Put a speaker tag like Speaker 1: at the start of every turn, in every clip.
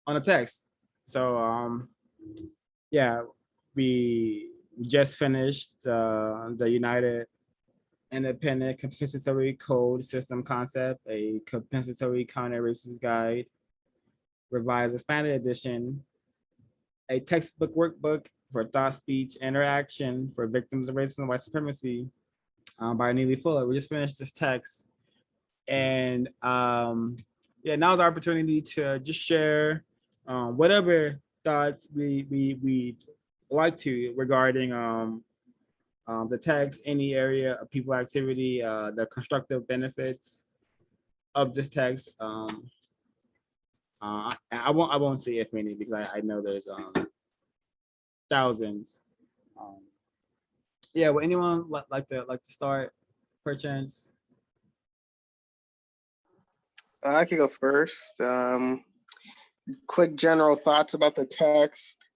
Speaker 1: on the text. So yeah, we just finished the United Independent Compensatory Code System Concept, a compensatory counter-racist guide, revised expanded edition, a textbook workbook for thought, speech, interaction for victims of racism and white supremacy by Neely Fuller. We just finished this text. And yeah, now's our opportunity to just share whatever thoughts we like to regarding the text, any area of people activity, the constructive benefits of this text. I won't say if any because I know there's thousands. Yeah, would anyone like to start, perchance?
Speaker 2: I could go first. Quick general thoughts about the text.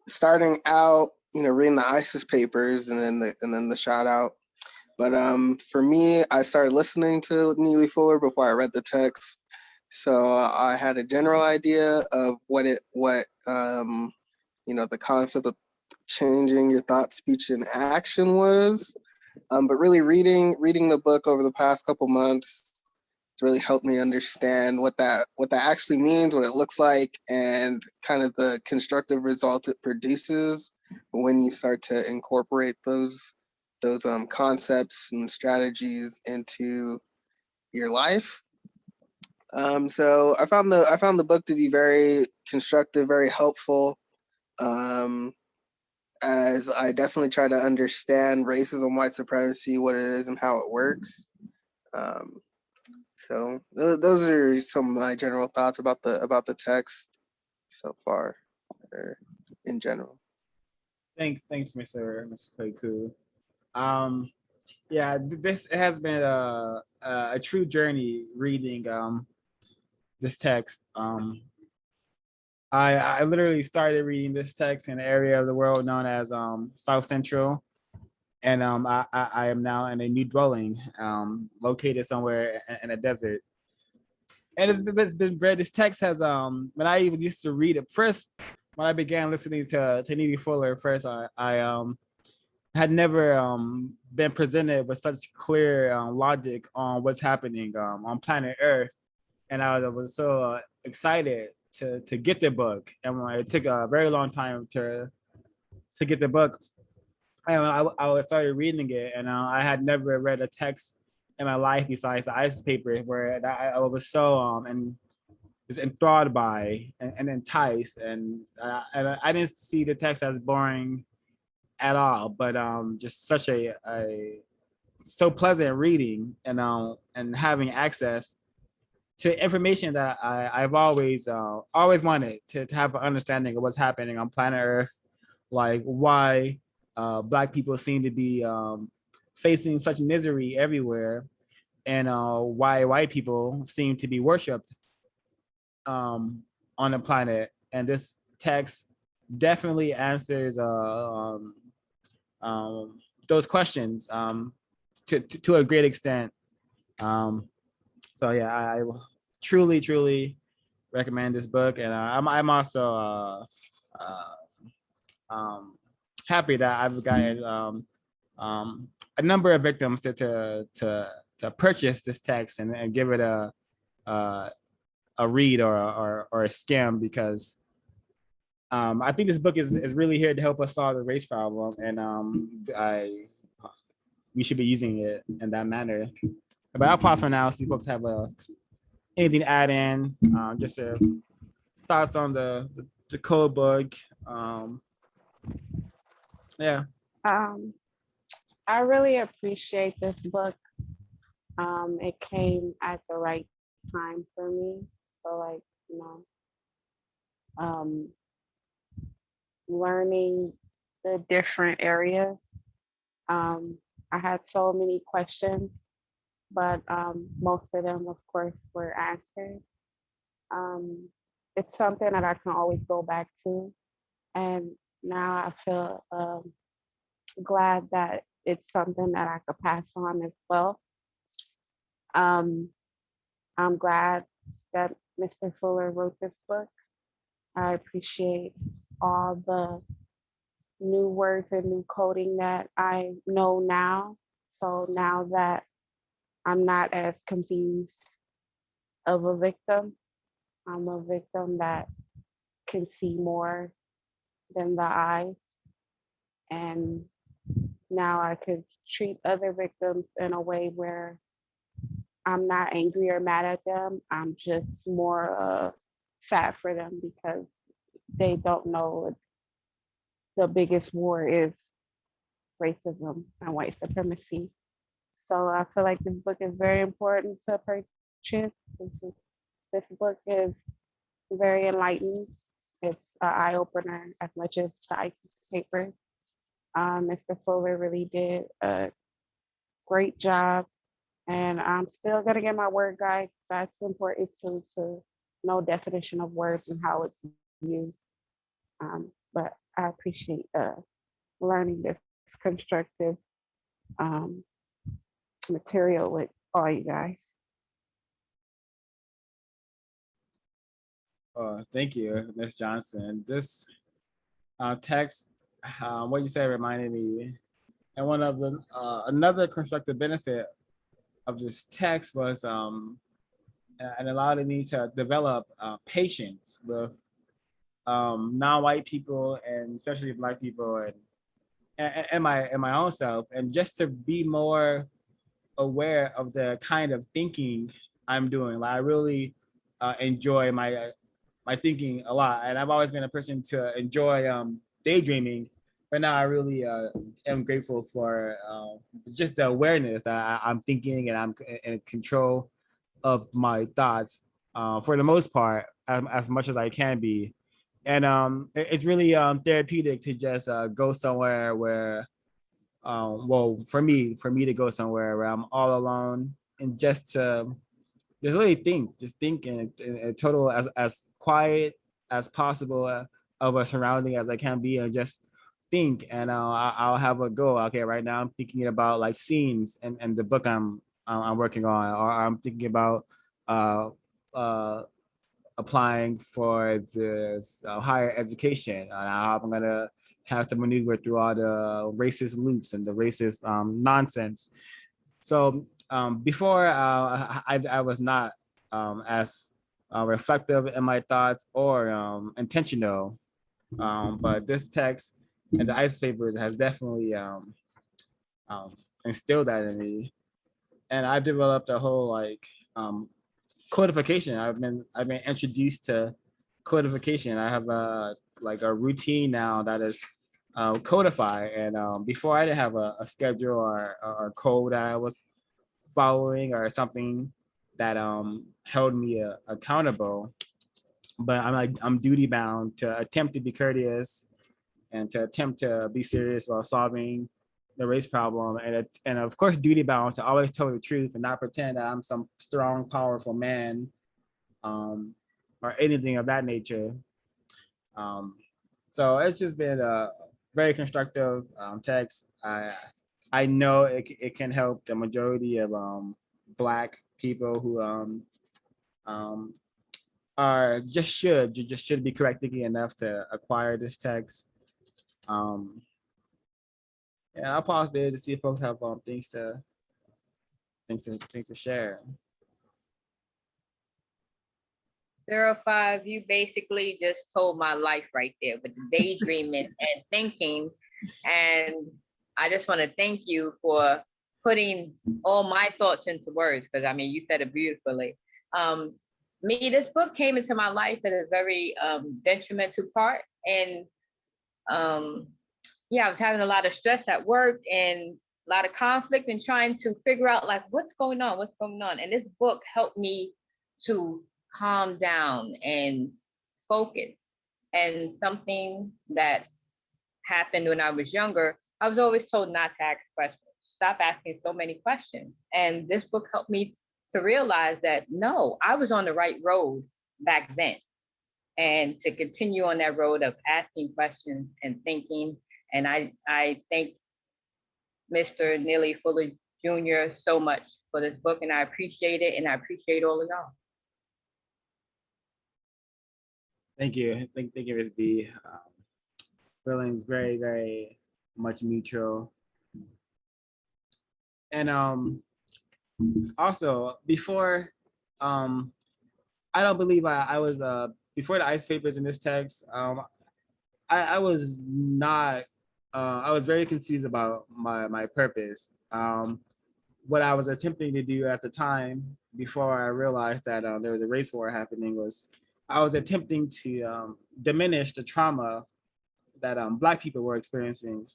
Speaker 2: Starting out, reading the ISIS papers and then the shout out. But for me, I started listening to Neely Fuller before I read the text. So I had a general idea of the concept of changing your thought, speech, and action was. But really reading the book over the past couple months, it's really helped me understand what that actually means, what it looks like, and kind of the constructive result it produces when you start to incorporate those concepts and strategies into your life. So I found the book to be very constructive, very helpful, as I definitely try to understand racism, white supremacy, what it is, and how it works. So those are some of my general thoughts about the text so far, or in general.
Speaker 1: Thanks, Mr. Kweku. Yeah, this has been a true journey reading this text. I literally started reading this text in an area of the world known as South Central, and I am now in a new dwelling located somewhere in a desert. And it's been read. This text has when I even used to read it first, when I began listening to Neely Fuller first, I had never been presented with such clear logic on what's happening on planet Earth, and I was so excited to get the book. And it took a very long time to get the book. And I started reading it, and I had never read a text in my life besides the ISIS paper, where I was so and was enthralled by and enticed, and I didn't see the text as boring at all, but just such a so pleasant reading, and having access to information that I've always wanted to have an understanding of what's happening on planet Earth, like why Black people seem to be facing such misery everywhere, and why white people seem to be worshipped on the planet. And this text definitely answers those questions to a great extent. So yeah, I truly recommend this book, and I'm also happy that I've gotten a number of victims to purchase this text and give it a read or a skim, because I think this book is really here to help us solve the race problem, and we should be using it in that manner. But I'll pause for now, see if folks have anything to add in, just thoughts on the code book. Yeah.
Speaker 3: I really appreciate this book. It came at the right time for me. So learning the different areas. I had so many questions, but most of them, of course, were answered. It's something that I can always go back to. And now I feel glad that it's something that I could pass on as well. I'm glad that Mr. Fuller wrote this book. I appreciate all the new words and new coding that I know now. So now that I'm not as confused of a victim, I'm a victim that can see more than the eyes. And now I could treat other victims in a way where I'm not angry or mad at them. I'm just more sad for them because they don't know the biggest war is racism and white supremacy. So I feel like this book is very important to purchase. This book is very enlightening. It's an eye opener as much as the ICE paper. Mr. Fuller really did a great job, and I'm still gonna get my word guide. That's important to know definition of words and how it's used. But I appreciate learning this constructive um, material with all you guys.
Speaker 1: Thank you, Ms. Johnson. This text, what you said reminded me, and one of the another constructive benefit of this text was and allowed me to develop patience with non-white people and especially Black people and my own self, and just to be more aware of the kind of thinking I'm doing. Like I really enjoy my thinking a lot, and I've always been a person to enjoy daydreaming. But now I really am grateful for just the awareness that I'm thinking and I'm in control of my thoughts for the most part, as much as I can be. And it's really therapeutic to just go somewhere where well, for me to go somewhere where I'm all alone and just to just really just think in total as quiet as possible of a surrounding as I can be, and just think. And I'll have a go. Okay, right now I'm thinking about like scenes and the book I'm working on, or I'm thinking about uh, uh, applying for this higher education, and how I'm gonna have to maneuver through all the racist loops and the racist nonsense. So before I was not as reflective in my thoughts or intentional, but this text and the ICE papers has definitely um, instilled that in me, and I've developed a whole like codification. I've been introduced to codification. I have a like a routine now that is codified, and before I didn't have a schedule or code that I was following or something that held me accountable. But I'm duty bound to attempt to be courteous and to attempt to be serious while solving the race problem, and of course duty bound to always tell the truth and not pretend that I'm some strong, powerful man or anything of that nature. Um, so it's just been a very constructive text. I know it can help the majority of Black people who um, are just should be correct thinking enough to acquire this text. Um, and I'll pause there to see if folks have things to share.
Speaker 4: 05, you basically just told my life right there with the daydreaming and thinking. And I just want to thank you for putting all my thoughts into words, because I mean, you said it beautifully. This book came into my life at a very detrimental part. And I was having a lot of stress at work and a lot of conflict and trying to figure out like, what's going on? And this book helped me to calm down and focus. And something that happened when I was younger, I was always told not to ask questions, stop asking so many questions. And this book helped me to realize that no, I was on the right road back then. And to continue on that road of asking questions and thinking. And I thank Mr. Neely Fuller Jr. so much for this book, and I appreciate it, and I appreciate all of y'all.
Speaker 1: Thank you. Thank you, Ms. B. Feelings very, very much mutual. And also before I don't believe I was before the ice papers in this text, I was not I was very confused about my purpose. What I was attempting to do at the time before I realized that there was a race war happening was I was attempting to diminish the trauma that Black people were experiencing,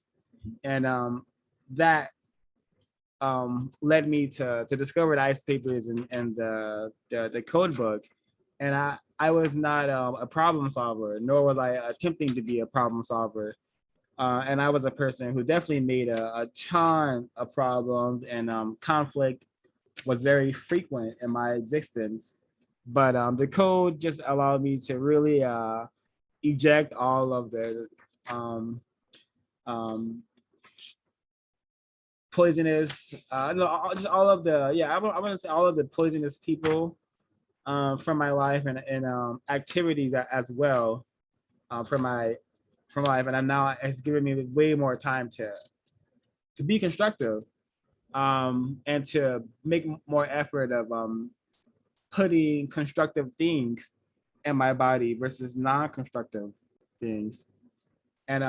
Speaker 1: and that led me to discover the ice papers and the code book, and I was not a problem solver, nor was I attempting to be a problem solver. And I was a person who definitely made a ton of problems, and conflict was very frequent in my existence. But the code just allowed me to really eject all of the um, um, poisonous, no, just all of the, yeah, I want to say all of the poisonous people from my life, and activities as well from my life. And I'm now, it's given me way more time to be constructive, and to make more effort of putting constructive things in my body versus non-constructive things. And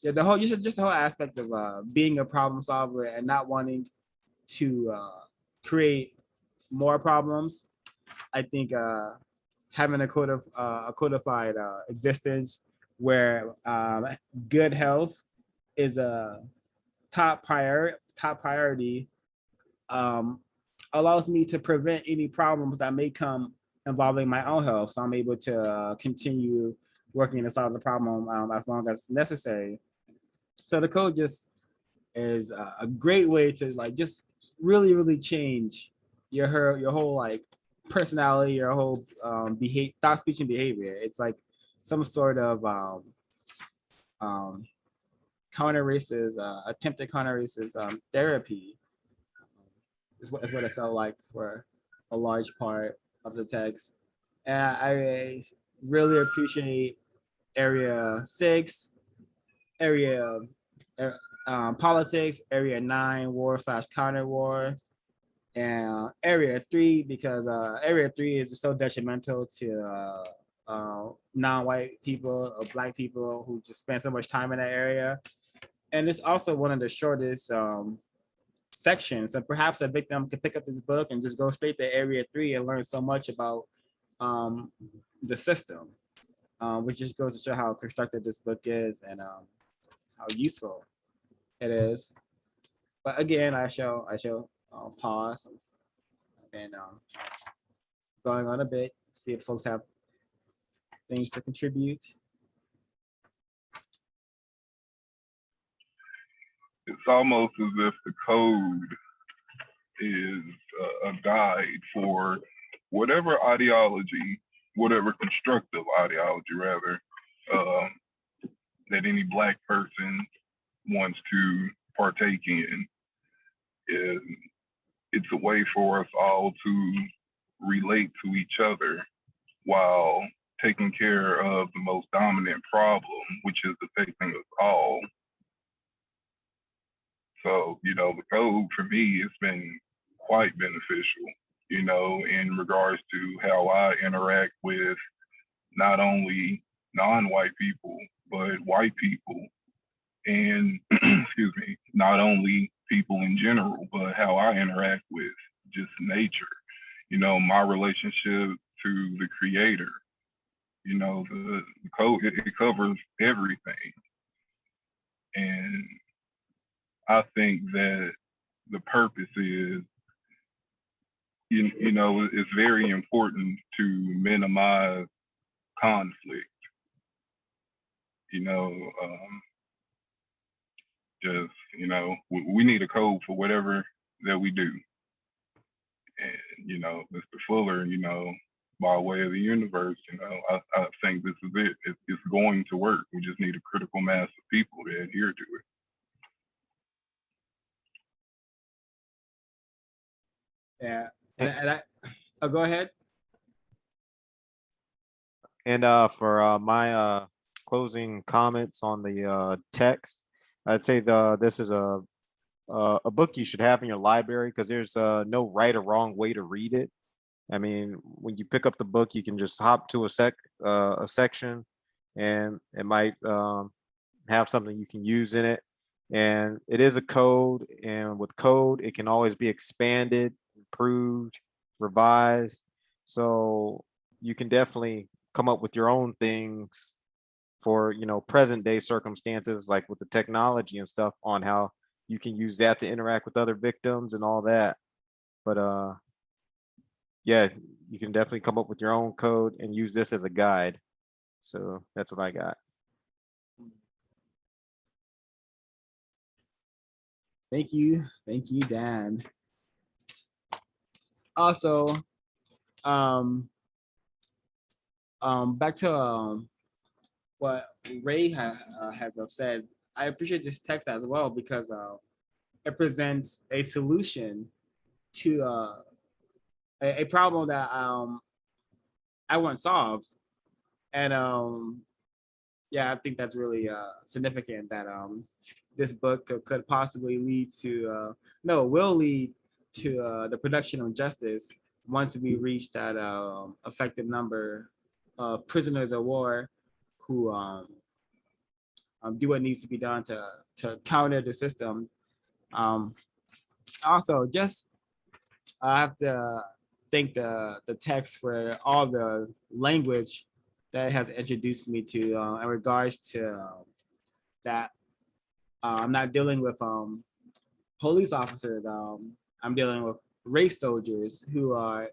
Speaker 1: yeah, the whole, just the whole aspect of being a problem solver and not wanting to create more problems. I think having a codified existence where good health is a top priority, um, allows me to prevent any problems that may come involving my own health. So I'm able to continue working to solve the problem as long as necessary. So the code just is a great way to like just really change your whole like personality, your whole behavior, thought, speech, and behavior. It's like some sort of um, counter racist, attempted counter racist therapy is what it felt like for a large part of the text. And I really appreciate Area 6, Area Politics, Area 9, War slash Counter War, and Area 3, because Area 3 is just so detrimental to non-white people or Black people who just spend so much time in that area. And it's also one of the shortest sections. So perhaps a victim could pick up this book and just go straight to Area 3 and learn so much about um, the system, which just goes to show how constructive this book is, and how useful it is. But again, I shall pause and going on a bit, see if folks have things to contribute.
Speaker 5: It's almost as if the code is a guide for whatever ideology, whatever constructive ideology rather, that any Black person wants to partake in. It's a way for us all to relate to each other while taking care of the most dominant problem, which is affecting us all. So, you know, the code for me has been quite beneficial, you know, in regards to how I interact with not only non-white people, but white people. And, excuse me, not only people in general, but how I interact with just nature, you know, my relationship to the creator. You know, the code, it covers everything. And I think that the purpose is, you know, it's very important to minimize conflict. You know, just, you know, we need a code for whatever that we do. And, you know, Mr. Fuller, you know, by way of the universe, you know, I think this is it. It's going to work. We just need a critical mass of people to adhere to it.
Speaker 1: Yeah, and I oh, go ahead.
Speaker 6: And for my closing comments on the text, I'd say this is a book you should have in your library because there's no right or wrong way to read it. I mean, when you pick up the book, you can just hop to a section, and it might have something you can use in it. And it is a code, and with code, it can always be expanded, improved, revised. So you can definitely come up with your own things for present day circumstances, like with the technology and stuff, on how you can use that to interact with other victims and all that. But yeah, you can definitely come up with your own code and use this as a guide. So that's what I got.
Speaker 1: Thank you, Dan. Also, back to what Ray has said. I appreciate this text as well because it presents a solution to a problem that I once solved, and yeah, I think that's really significant that this book could possibly lead to will lead to the production of justice once we reach that effective number of prisoners of war who do what needs to be done to counter the system. Also, just I have to thank the text for all the language that it has introduced me to in regards to that. I'm not dealing with police officers. I'm dealing with race soldiers who are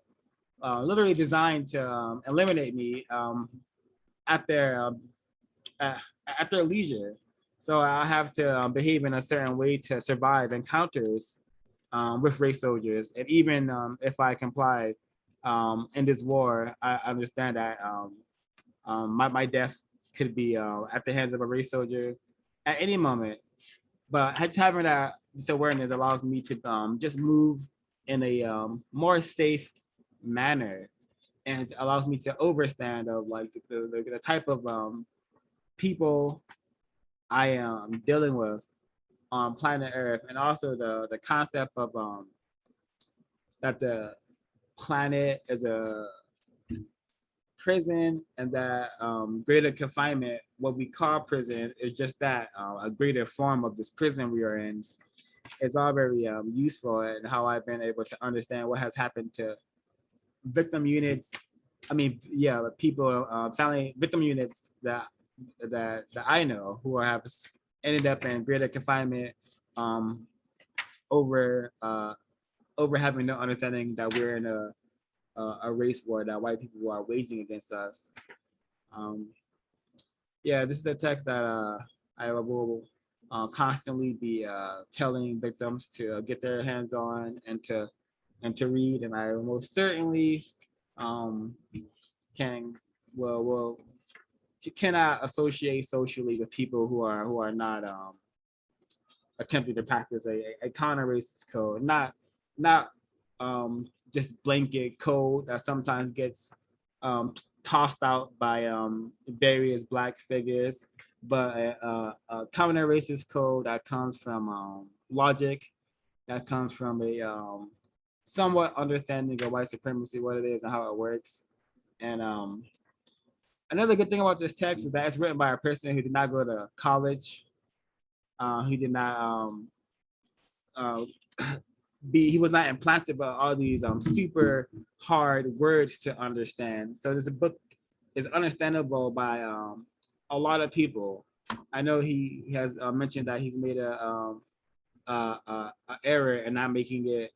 Speaker 1: literally designed to eliminate me at their at their leisure. So I have to behave in a certain way to survive encounters with race soldiers. And even if I comply in this war, I understand that my death could be at the hands of a race soldier at any moment. But having that this awareness allows me to just move in a more safe manner, and it allows me to understand of like the type of people I am dealing with on planet Earth, and also the concept of that the planet is a prison, and that greater confinement, what we call prison, is just that a greater form of this prison we are in. It's all very useful, and how I've been able to understand what has happened to victim units. I mean, yeah, people, family victim units that I know who have ended up in greater confinement over over having no understanding that we're in a race war that white people are waging against us. Yeah, this is a text that I will constantly be telling victims to get their hands on and to read, and I most certainly can will cannot associate socially with people who are not attempting to practice a counter racist code, not just blanket code that sometimes gets tossed out by various Black figures, but a counter racist code that comes from logic, that comes from a somewhat understanding of white supremacy, what it is and how it works. And another good thing about this text is that it's written by a person who did not go to college, who did not uh, he was not implanted by all these super hard words to understand. So this book is understandable by a lot of people. I know he has mentioned that he's made a error in not making it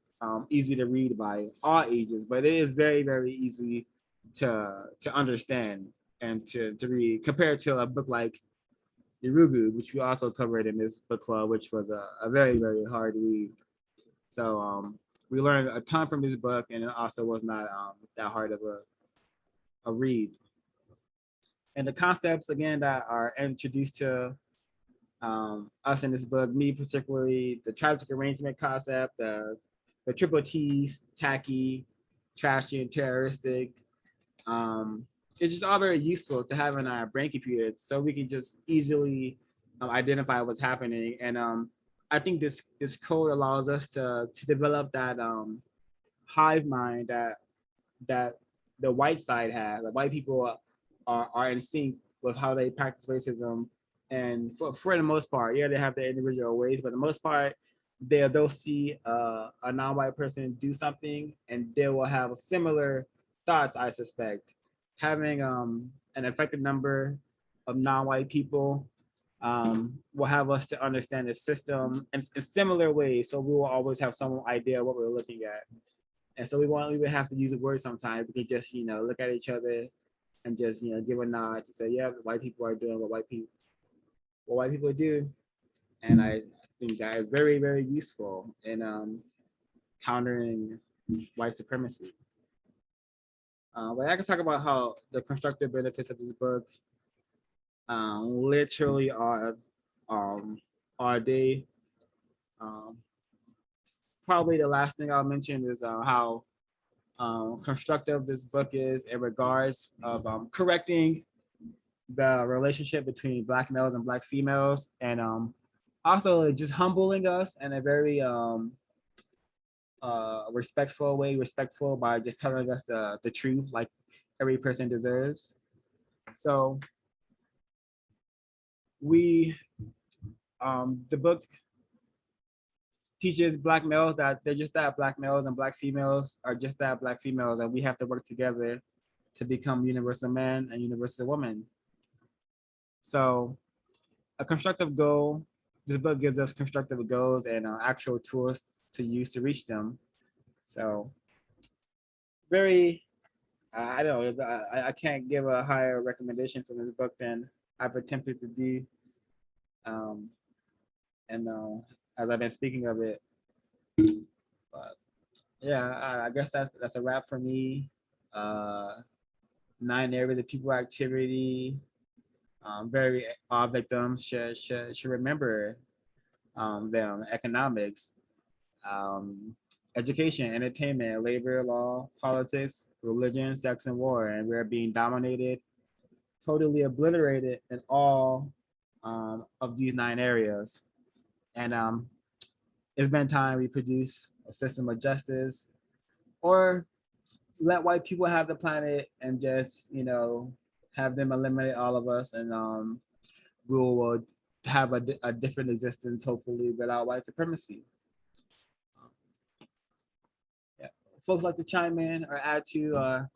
Speaker 1: easy to read by all ages, but it is very, very easy to understand and to read compared to a book like Irugu, which we also covered in this book club, which was a very, very hard read. So we learned a ton from this book, and it also was not that hard of a read. And the concepts, again, that are introduced to us in this book, me particularly, the tragic arrangement concept, the triple T's, tacky, trashy, and terroristic, it's just all very useful to have in our brain computer, so we can just easily identify what's happening. And I think this code allows us to develop that hive mind that the white side has. Like white people are in sync with how they practice racism, and for the most part, yeah, they have their individual ways, but the most part, they'll see a non-white person do something, and they will have similar thoughts. I suspect having an effective number of non-white people will have us to understand the system in similar ways. So we will always have some idea what we're looking at. And so we would have to use a word sometimes. We could just, look at each other and just, give a nod to say, yeah, white people are doing what white people do. And I think that is very, very useful in countering white supremacy. But I can talk about how the constructive benefits of this book literally are they. Probably the last thing I'll mention is how constructive this book is in regards of correcting the relationship between Black males and Black females, and also just humbling us in a very respectful way, respectful by just telling us the truth like every person deserves. So the book teaches Black males that they're just that Black males, and Black females are just that Black females, and we have to work together to become universal men and universal women. So a constructive goal, this book gives us constructive goals and actual tools to use to reach them. So very, I don't know, I can't give a higher recommendation for this book than I've attempted to do. And as I've been speaking of it, but yeah, I guess that's a wrap for me. 9 areas of people activity. Very all victims should remember them: economics, education, entertainment, labor law, politics, religion, sex, and war. And we're being dominated, totally obliterated in all of these 9 areas. And it's been time we produce a system of justice, or let white people have the planet and just, have them eliminate all of us, and we will have a different existence, hopefully, without white supremacy. Yeah. Folks like to chime in or add to,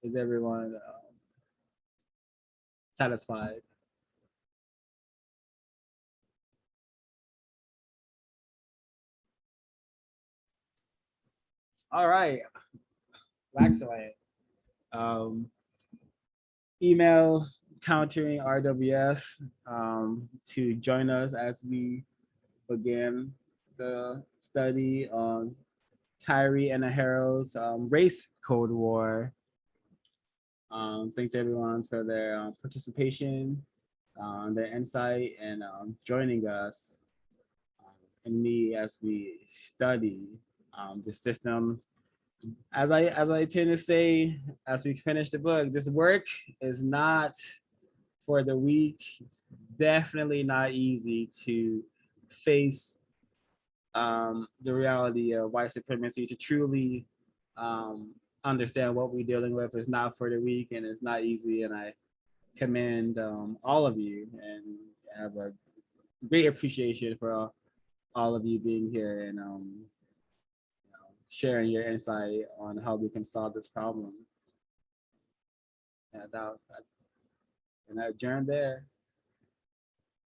Speaker 1: is everyone satisfied? All right, excellent. Email countering RWS to join us as we begin the study on Kyrie and Aharo's race code war. Thanks everyone for their participation, their insight, and joining us and me as we study the system. As I tend to say, as we finish the book, this work is not for the weak. It's definitely not easy to face the reality of white supremacy, to truly understand what we're dealing with. Is not for the weak, and it's not easy. And I commend all of you, and have a great appreciation for all of you being here and sharing your insight on how we can solve this problem. Yeah, and I adjourn there.